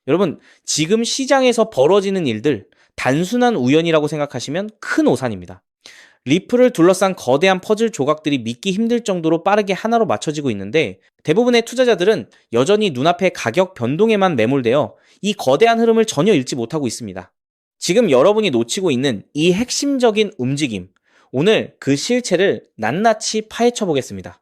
여러분, 지금 시장에서 벌어지는 일들 단순한 우연이라고 생각하시면 큰 오산입니다. 리플을 둘러싼 거대한 퍼즐 조각들이 믿기 힘들 정도로 빠르게 하나로 맞춰지고 있는데 대부분의 투자자들은 여전히 눈앞의 가격 변동에만 매몰되어 이 거대한 흐름을 전혀 읽지 못하고 있습니다. 지금 여러분이 놓치고 있는 이 핵심적인 움직임, 오늘 그 실체를 낱낱이 파헤쳐 보겠습니다.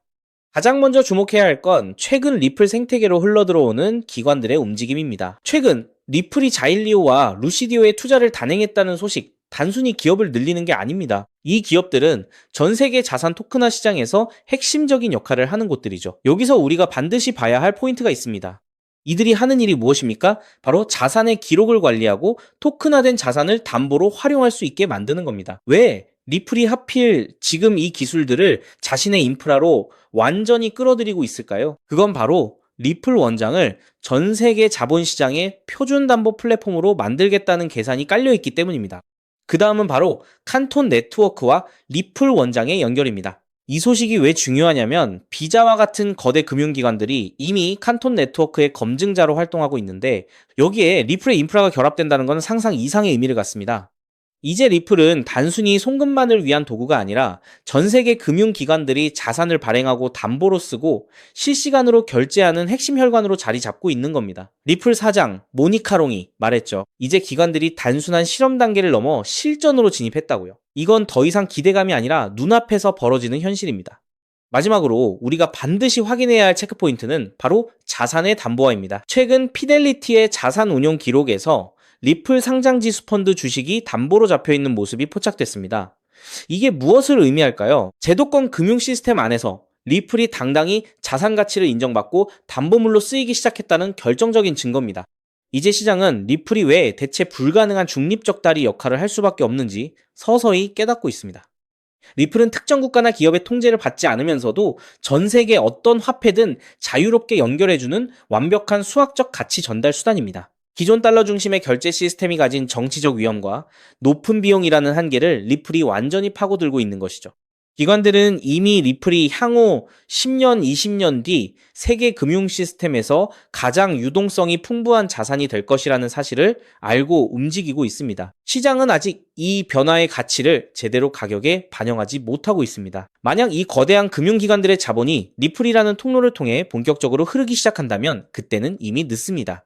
가장 먼저 주목해야 할 건 최근 리플 생태계로 흘러들어오는 기관들의 움직임입니다. 최근 리플이 자일리오와 루시디오에 투자를 단행했다는 소식, 단순히 기업을 늘리는 게 아닙니다. 이 기업들은 전 세계 자산 토큰화 시장에서 핵심적인 역할을 하는 곳들이죠. 여기서 우리가 반드시 봐야 할 포인트가 있습니다. 이들이 하는 일이 무엇입니까? 바로 자산의 기록을 관리하고 토큰화된 자산을 담보로 활용할 수 있게 만드는 겁니다. 왜 리플이 하필 지금 이 기술들을 자신의 인프라로 완전히 끌어들이고 있을까요? 그건 바로 리플 원장을 전 세계 자본시장의 표준담보 플랫폼으로 만들겠다는 계산이 깔려있기 때문입니다. 그 다음은 바로 칸톤 네트워크와 리플 원장의 연결입니다. 이 소식이 왜 중요하냐면 비자와 같은 거대 금융기관들이 이미 칸톤 네트워크의 검증자로 활동하고 있는데 여기에 리플의 인프라가 결합된다는 것은 상상 이상의 의미를 갖습니다. 이제 리플은 단순히 송금만을 위한 도구가 아니라 전 세계 금융기관들이 자산을 발행하고 담보로 쓰고 실시간으로 결제하는 핵심 혈관으로 자리 잡고 있는 겁니다. 리플 사장 모니카 롱이 말했죠. 이제 기관들이 단순한 실험 단계를 넘어 실전으로 진입했다고요. 이건 더 이상 기대감이 아니라 눈앞에서 벌어지는 현실입니다. 마지막으로 우리가 반드시 확인해야 할 체크포인트는 바로 자산의 담보화입니다. 최근 피델리티의 자산 운용 기록에서 리플 상장지수 펀드 주식이 담보로 잡혀있는 모습이 포착됐습니다. 이게 무엇을 의미할까요? 제도권 금융 시스템 안에서 리플이 당당히 자산 가치를 인정받고 담보물로 쓰이기 시작했다는 결정적인 증거입니다. 이제 시장은 리플이 왜 대체 불가능한 중립적 다리 역할을 할 수밖에 없는지 서서히 깨닫고 있습니다. 리플은 특정 국가나 기업의 통제를 받지 않으면서도 전 세계 어떤 화폐든 자유롭게 연결해주는 완벽한 수학적 가치 전달 수단입니다. 기존 달러 중심의 결제 시스템이 가진 정치적 위험과 높은 비용이라는 한계를 리플이 완전히 파고들고 있는 것이죠. 기관들은 이미 리플이 향후 10년, 20년 뒤 세계 금융 시스템에서 가장 유동성이 풍부한 자산이 될 것이라는 사실을 알고 움직이고 있습니다. 시장은 아직 이 변화의 가치를 제대로 가격에 반영하지 못하고 있습니다. 만약 이 거대한 금융기관들의 자본이 리플이라는 통로를 통해 본격적으로 흐르기 시작한다면 그때는 이미 늦습니다.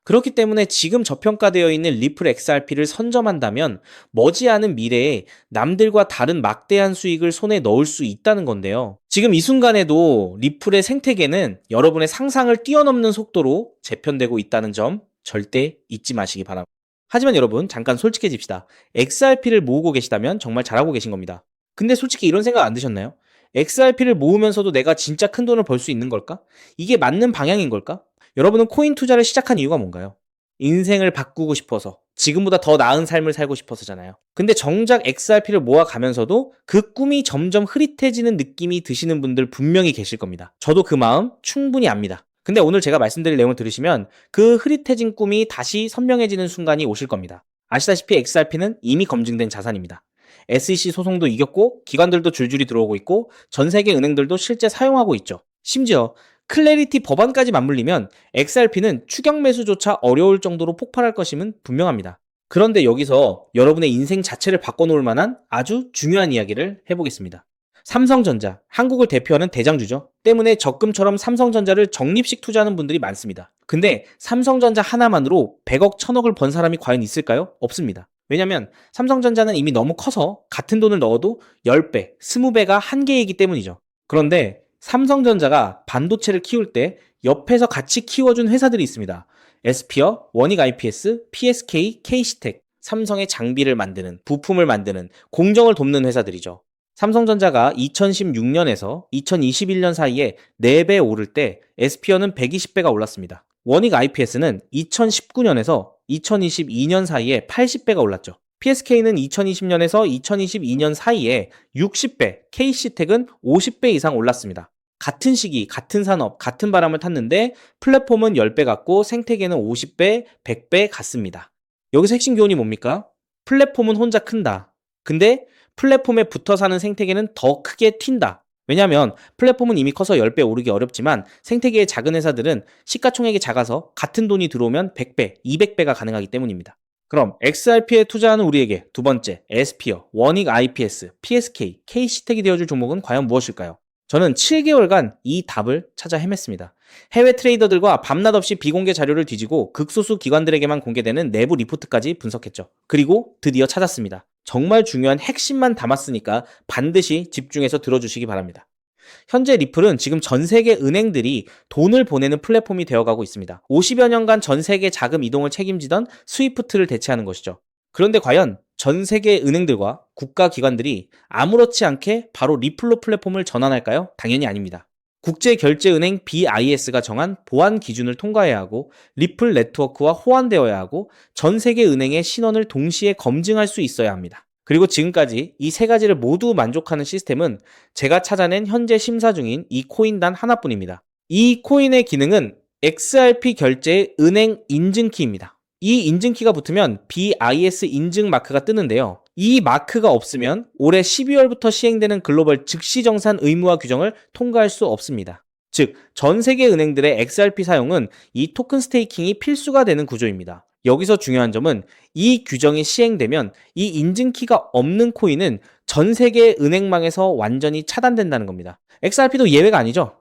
그렇기 때문에 지금 저평가되어 있는 리플 XRP를 선점한다면 머지않은 미래에 남들과 다른 막대한 수익을 손에 넣을 수 있다는 건데요. 지금 이 순간에도 리플의 생태계는 여러분의 상상을 뛰어넘는 속도로 재편되고 있다는 점 절대 잊지 마시기 바랍니다. 하지만 여러분, 잠깐 솔직해집시다. XRP를 모으고 계시다면 정말 잘하고 계신 겁니다. 근데 솔직히 이런 생각 안 드셨나요? XRP를 모으면서도 내가 진짜 큰 돈을 벌 수 있는 걸까? 이게 맞는 방향인 걸까? 여러분은 코인 투자를 시작한 이유가 뭔가요? 인생을 바꾸고 싶어서, 지금보다 더 나은 삶을 살고 싶어서잖아요. 근데 정작 XRP를 모아가면서도 그 꿈이 점점 흐릿해지는 느낌이 드시는 분들 분명히 계실 겁니다. 저도 그 마음 충분히 압니다. 근데 오늘 제가 말씀드릴 내용을 들으시면 그 흐릿해진 꿈이 다시 선명해지는 순간이 오실 겁니다. 아시다시피 XRP는 이미 검증된 자산입니다. SEC 소송도 이겼고 기관들도 줄줄이 들어오고 있고 전 세계 은행들도 실제 사용하고 있죠. 심지어 클래리티 법안까지 맞물리면 XRP는 추격 매수조차 어려울 정도로 폭발할 것임은 분명합니다. 그런데 여기서 여러분의 인생 자체를 바꿔놓을 만한 아주 중요한 이야기를 해보겠습니다. 삼성전자, 한국을 대표하는 대장주죠. 때문에 적금처럼 삼성전자를 적립식 투자하는 분들이 많습니다. 근데 삼성전자 하나만으로 100억, 1000억을 번 사람이 과연 있을까요? 없습니다. 왜냐면 삼성전자는 이미 너무 커서 같은 돈을 넣어도 10배, 20배가 한계이기 때문이죠. 그런데 삼성전자가 반도체를 키울 때 옆에서 같이 키워준 회사들이 있습니다. 에스피어, 원익 IPS, PSK, KC텍, 삼성의 장비를 만드는, 부품을 만드는, 공정을 돕는 회사들이죠. 삼성전자가 2016년에서 2021년 사이에 4배 오를 때 에스피어는 120배가 올랐습니다. 원익 IPS는 2019년에서 2022년 사이에 80배가 올랐죠. PSK는 2020년에서 2022년 사이에 60배, KC텍은 50배 이상 올랐습니다. 같은 시기, 같은 산업, 같은 바람을 탔는데 플랫폼은 10배 같고 생태계는 50배, 100배 같습니다. 여기서 핵심 교훈이 뭡니까? 플랫폼은 혼자 큰다. 근데 플랫폼에 붙어 사는 생태계는 더 크게 튄다. 왜냐하면 플랫폼은 이미 커서 10배 오르기 어렵지만 생태계의 작은 회사들은 시가총액이 작아서 같은 돈이 들어오면 100배, 200배가 가능하기 때문입니다. 그럼 XRP에 투자하는 우리에게 두 번째, 에스피어, 원익 IPS, PSK, K시텍이 되어줄 종목은 과연 무엇일까요? 저는 7개월간 이 답을 찾아 헤맸습니다. 해외 트레이더들과 밤낮 없이 비공개 자료를 뒤지고 극소수 기관들에게만 공개되는 내부 리포트까지 분석했죠. 그리고 드디어 찾았습니다. 정말 중요한 핵심만 담았으니까 반드시 집중해서 들어주시기 바랍니다. 현재 리플은 지금 전 세계 은행들이 돈을 보내는 플랫폼이 되어가고 있습니다. 50여 년간 전 세계 자금 이동을 책임지던 스위프트를 대체하는 것이죠. 그런데 과연 전 세계 은행들과 국가기관들이 아무렇지 않게 바로 리플로 플랫폼을 전환할까요? 당연히 아닙니다. 국제결제은행 BIS가 정한 보안 기준을 통과해야 하고 리플 네트워크와 호환되어야 하고 전 세계 은행의 신원을 동시에 검증할 수 있어야 합니다. 그리고 지금까지 이 세 가지를 모두 만족하는 시스템은 제가 찾아낸 현재 심사 중인 이 코인 단 하나뿐입니다. 이 코인의 기능은 XRP 결제의 은행 인증키입니다. 이 인증키가 붙으면 BIS 인증 마크가 뜨는데요. 이 마크가 없으면 올해 12월부터 시행되는 글로벌 즉시정산 의무화 규정을 통과할 수 없습니다. 즉, 전 세계 은행들의 XRP 사용은 이 토큰 스테이킹이 필수가 되는 구조입니다. 여기서 중요한 점은 이 규정이 시행되면 이 인증키가 없는 코인은 전 세계 은행망에서 완전히 차단된다는 겁니다. XRP도 예외가 아니죠.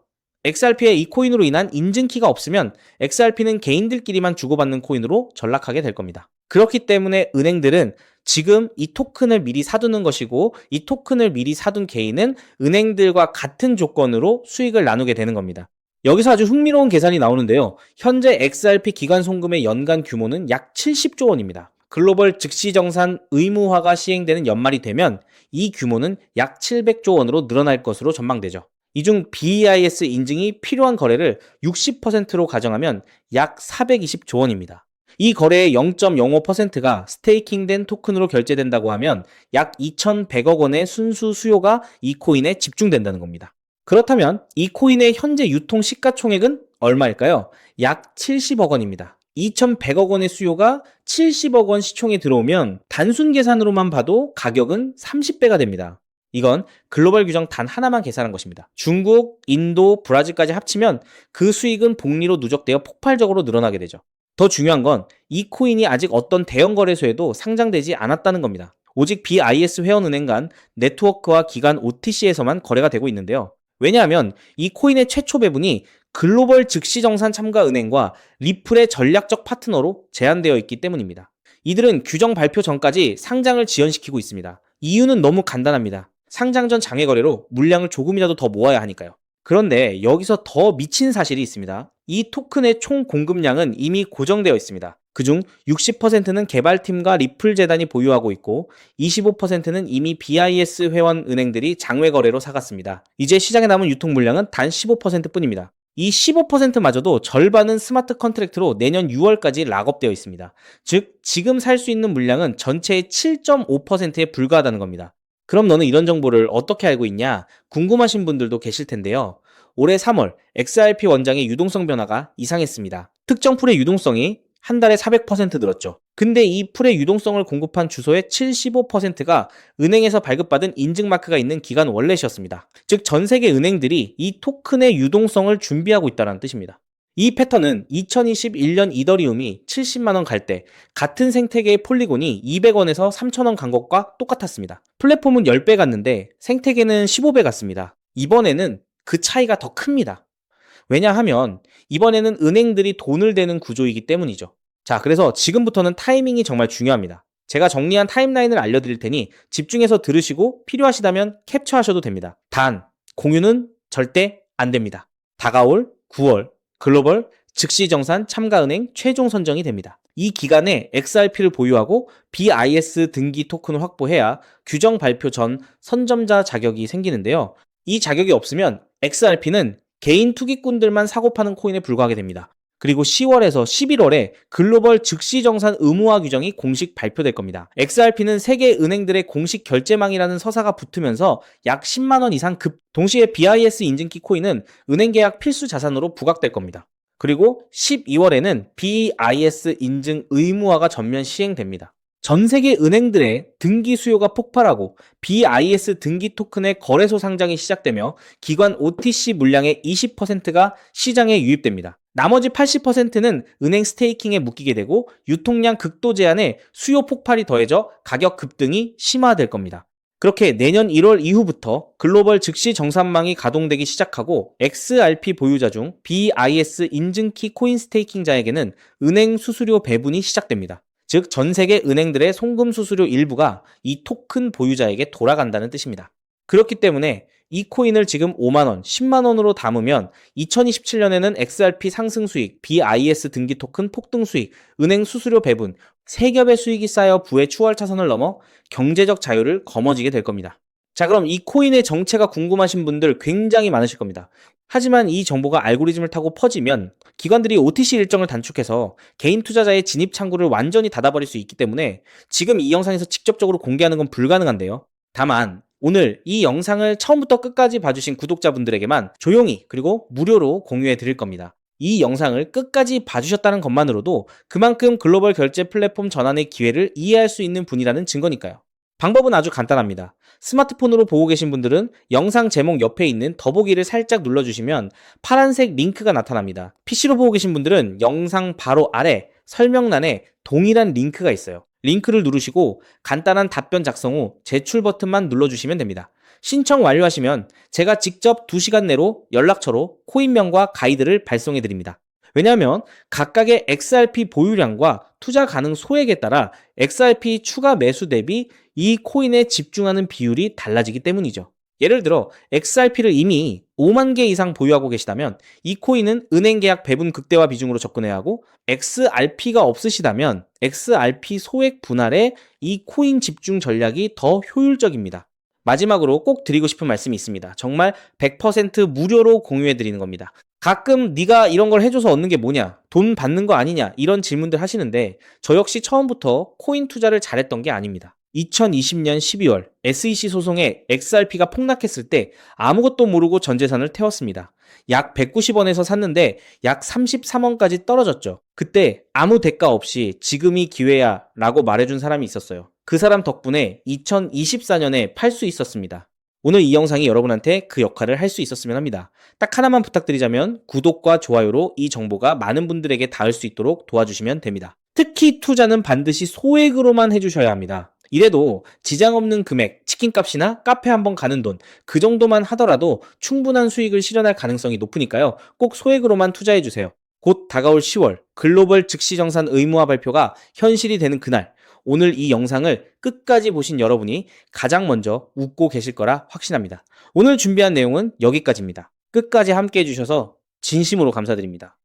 XRP의 이 코인으로 인한 인증키가 없으면 XRP는 개인들끼리만 주고받는 코인으로 전락하게 될 겁니다. 그렇기 때문에 은행들은 지금 이 토큰을 미리 사두는 것이고 이 토큰을 미리 사둔 개인은 은행들과 같은 조건으로 수익을 나누게 되는 겁니다. 여기서 아주 흥미로운 계산이 나오는데요. 현재 XRP 기관 송금의 연간 규모는 약 70조 원입니다. 글로벌 즉시정산 의무화가 시행되는 연말이 되면 이 규모는 약 700조 원으로 늘어날 것으로 전망되죠. 이 중 BIS 인증이 필요한 거래를 60%로 가정하면 약 420조 원입니다. 이 거래의 0.05%가 스테이킹된 토큰으로 결제된다고 하면 약 2,100억 원의 순수 수요가 이 코인에 집중된다는 겁니다. 그렇다면 이 코인의 현재 유통 시가총액은 얼마일까요? 약 70억 원입니다. 2,100억 원의 수요가 70억 원 시총에 들어오면 단순 계산으로만 봐도 가격은 30배가 됩니다. 이건 글로벌 규정 단 하나만 계산한 것입니다. 중국, 인도, 브라질까지 합치면 그 수익은 복리로 누적되어 폭발적으로 늘어나게 되죠. 더 중요한 건 이 코인이 아직 어떤 대형 거래소에도 상장되지 않았다는 겁니다. 오직 BIS 회원은행 간 네트워크와 기관 OTC에서만 거래가 되고 있는데요. 왜냐하면 이 코인의 최초 배분이 글로벌 즉시정산 참가 은행과 리플의 전략적 파트너로 제한되어 있기 때문입니다. 이들은 규정 발표 전까지 상장을 지연시키고 있습니다. 이유는 너무 간단합니다. 상장 전 장외 거래로 물량을 조금이라도 더 모아야 하니까요. 그런데 여기서 더 미친 사실이 있습니다. 이 토큰의 총 공급량은 이미 고정되어 있습니다. 그중 60%는 개발팀과 리플 재단이 보유하고 있고 25%는 이미 BIS 회원 은행들이 장외 거래로 사갔습니다. 이제 시장에 남은 유통 물량은 단 15%뿐입니다. 이 15%마저도 절반은 스마트 컨트랙트로 내년 6월까지 락업되어 있습니다. 즉, 지금 살 수 있는 물량은 전체의 7.5%에 불과하다는 겁니다. 그럼 너는 이런 정보를 어떻게 알고 있냐? 궁금하신 분들도 계실 텐데요. 올해 3월 XRP 원장의 유동성 변화가 이상했습니다. 특정 풀의 유동성이 한 달에 400% 늘었죠. 근데 이 풀의 유동성을 공급한 주소의 75%가 은행에서 발급받은 인증마크가 있는 기관 월렛이었습니다. 즉, 전 세계 은행들이 이 토큰의 유동성을 준비하고 있다는 뜻입니다. 이 패턴은 2021년 이더리움이 70만원 갈 때 같은 생태계의 폴리곤이 200원에서 3,000원 간 것과 똑같았습니다. 플랫폼은 10배 갔는데 생태계는 15배 갔습니다. 이번에는 그 차이가 더 큽니다. 왜냐하면 이번에는 은행들이 돈을 대는 구조이기 때문이죠. 자, 그래서 지금부터는 타이밍이 정말 중요합니다. 제가 정리한 타임라인을 알려드릴 테니 집중해서 들으시고 필요하시다면 캡처하셔도 됩니다. 단, 공유는 절대 안 됩니다. 다가올 9월 글로벌 즉시정산 참가은행 최종 선정이 됩니다. 이 기간에 XRP를 보유하고 BIS 등기 토큰을 확보해야 규정 발표 전 선점자 자격이 생기는데요. 이 자격이 없으면 XRP는 개인 투기꾼들만 사고 파는 코인에 불과하게 됩니다. 그리고 10월에서 11월에 글로벌 즉시정산 의무화 규정이 공식 발표될 겁니다. XRP는 세계 은행들의 공식 결제망이라는 서사가 붙으면서 약 10만 원 이상 급, 동시에 BIS 인증키 코인은 은행 계약 필수 자산으로 부각될 겁니다. 그리고 12월에는 BIS 인증 의무화가 전면 시행됩니다. 전 세계 은행들의 등기 수요가 폭발하고 BIS 등기 토큰의 거래소 상장이 시작되며 기관 OTC 물량의 20%가 시장에 유입됩니다. 나머지 80%는 은행 스테이킹에 묶이게 되고 유통량 극도 제한에 수요 폭발이 더해져 가격 급등이 심화될 겁니다. 그렇게 내년 1월 이후부터 글로벌 즉시 정산망이 가동되기 시작하고 XRP 보유자 중 BIS 인증키 코인 스테이킹자에게는 은행 수수료 배분이 시작됩니다. 즉, 전 세계 은행들의 송금 수수료 일부가 이 토큰 보유자에게 돌아간다는 뜻입니다. 그렇기 때문에 이 코인을 지금 5만원, 10만원으로 담으면 2027년에는 XRP 상승 수익, BIS 등기 토큰 폭등 수익, 은행 수수료 배분, 세 겹의 수익이 쌓여 부의 추월 차선을 넘어 경제적 자유를 거머쥐게 될 겁니다. 자, 그럼 이 코인의 정체가 궁금하신 분들 굉장히 많으실 겁니다. 하지만 이 정보가 알고리즘을 타고 퍼지면 기관들이 OTC 일정을 단축해서 개인 투자자의 진입 창구를 완전히 닫아버릴 수 있기 때문에 지금 이 영상에서 직접적으로 공개하는 건 불가능한데요. 다만 오늘 이 영상을 처음부터 끝까지 봐주신 구독자분들에게만 조용히 그리고 무료로 공유해 드릴 겁니다. 이 영상을 끝까지 봐주셨다는 것만으로도 그만큼 글로벌 결제 플랫폼 전환의 기회를 이해할 수 있는 분이라는 증거니까요. 방법은 아주 간단합니다. 스마트폰으로 보고 계신 분들은 영상 제목 옆에 있는 더보기를 살짝 눌러주시면 파란색 링크가 나타납니다. PC로 보고 계신 분들은 영상 바로 아래 설명란에 동일한 링크가 있어요. 링크를 누르시고 간단한 답변 작성 후 제출 버튼만 눌러주시면 됩니다. 신청 완료하시면 제가 직접 2시간 내로 연락처로 코인명과 가이드를 발송해 드립니다. 왜냐하면 각각의 XRP 보유량과 투자 가능 소액에 따라 XRP 추가 매수 대비 이 코인에 집중하는 비율이 달라지기 때문이죠. 예를 들어 XRP를 이미 5만 개 이상 보유하고 계시다면 이 코인은 은행 계약 배분 극대화 비중으로 접근해야 하고, XRP가 없으시다면 XRP 소액 분할에 이 코인 집중 전략이 더 효율적입니다. 마지막으로 꼭 드리고 싶은 말씀이 있습니다. 정말 100% 무료로 공유해 드리는 겁니다. 가끔 네가 이런 걸 해줘서 얻는 게 뭐냐, 돈 받는 거 아니냐, 이런 질문들 하시는데 저 역시 처음부터 코인 투자를 잘했던 게 아닙니다. 2020년 12월 SEC 소송에 XRP가 폭락했을 때 아무것도 모르고 전 재산을 태웠습니다. 약 190원에서 샀는데 약 33원까지 떨어졌죠. 그때 아무 대가 없이 지금이 기회야 라고 말해준 사람이 있었어요. 그 사람 덕분에 2024년에 팔 수 있었습니다. 오늘 이 영상이 여러분한테 그 역할을 할 수 있었으면 합니다. 딱 하나만 부탁드리자면 구독과 좋아요로 이 정보가 많은 분들에게 닿을 수 있도록 도와주시면 됩니다. 특히 투자는 반드시 소액으로만 해주셔야 합니다. 이래도 지장 없는 금액, 치킨값이나 카페 한번 가는 돈, 그 정도만 하더라도 충분한 수익을 실현할 가능성이 높으니까요. 꼭 소액으로만 투자해주세요. 곧 다가올 10월 글로벌 즉시정산 의무화 발표가 현실이 되는 그날, 오늘 이 영상을 끝까지 보신 여러분이 가장 먼저 웃고 계실 거라 확신합니다. 오늘 준비한 내용은 여기까지입니다. 끝까지 함께 해주셔서 진심으로 감사드립니다.